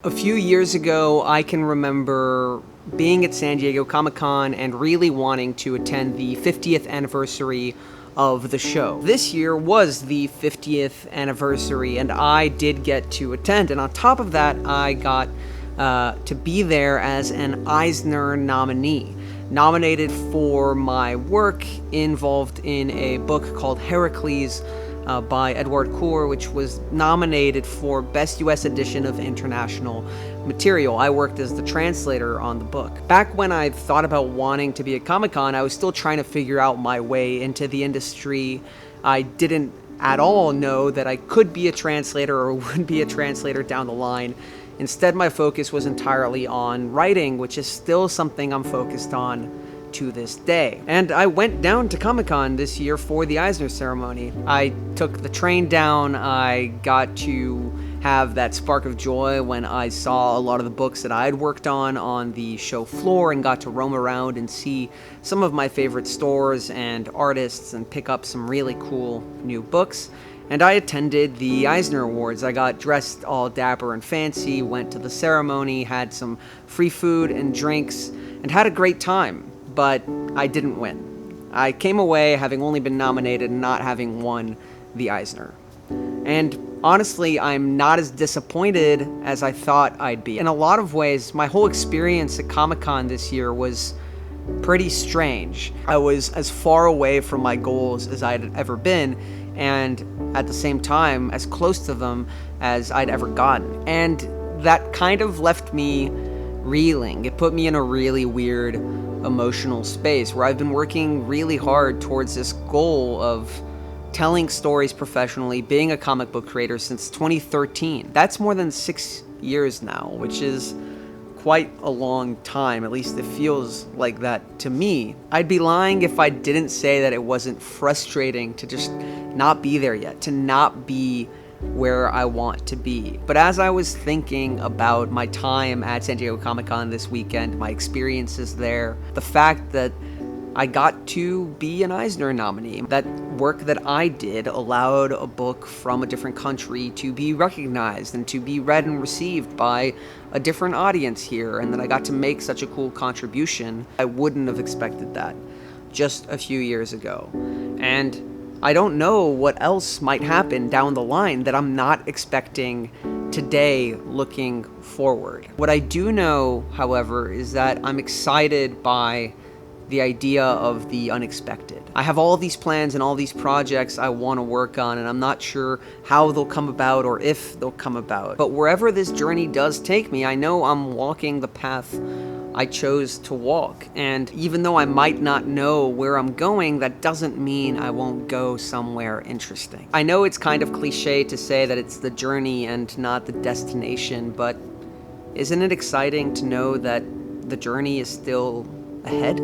A few years ago, I can remember being at San Diego Comic-Con and really wanting to attend the 50th anniversary of the show. This year was the 50th anniversary, and I did get to attend. And on top of that, I got to be there as an Eisner nominee, nominated for my work involved in a book called Heracles, by Edward Coor, which was nominated for Best U.S. Edition of International Material. I worked as the translator on the book. Back when I thought about wanting to be at Comic-Con, I was still trying to figure out my way into the industry. I didn't at all know that I could be a translator or would be a translator down the line. Instead, my focus was entirely on writing, which is still something I'm focused on to this day. And I went down to Comic-Con this year for the Eisner ceremony. I took the train down. I got to have that spark of joy when I saw a lot of the books that I had worked on the show floor, and got to roam around and see some of my favorite stores and artists and pick up some really cool new books. And I attended the Eisner Awards. I got dressed all dapper and fancy, went to the ceremony, had some free food and drinks, and had a great time. But I didn't win. I came away having only been nominated and not having won the Eisner. And honestly, I'm not as disappointed as I thought I'd be. In a lot of ways, my whole experience at Comic-Con this year was pretty strange. I was as far away from my goals as I'd ever been, and at the same time, as close to them as I'd ever gotten. And that kind of left me reeling. It put me in a really weird emotional space where I've been working really hard towards this goal of telling stories professionally, being a comic book creator since 2013. That's more than 6 years now, which is quite a long time. At least it feels like that to me. I'd be lying if I didn't say that it wasn't frustrating to just not be there yet, to not be where I want to be. But as I was thinking about my time at San Diego Comic-Con this weekend, my experiences there, the fact that I got to be an Eisner nominee, that work that I did allowed a book from a different country to be recognized and to be read and received by a different audience here, and that I got to make such a cool contribution, I wouldn't have expected that just a few years ago. And I don't know what else might happen down the line that I'm not expecting today looking forward. What I do know, however, is that I'm excited by the idea of the unexpected. I have all these plans and all these projects I want to work on, and I'm not sure how they'll come about or if they'll come about. But wherever this journey does take me, I know I'm walking the path I chose to walk. And even though I might not know where I'm going, that doesn't mean I won't go somewhere interesting. I know it's kind of cliche to say that it's the journey and not the destination, but isn't it exciting to know that the journey is still ahead?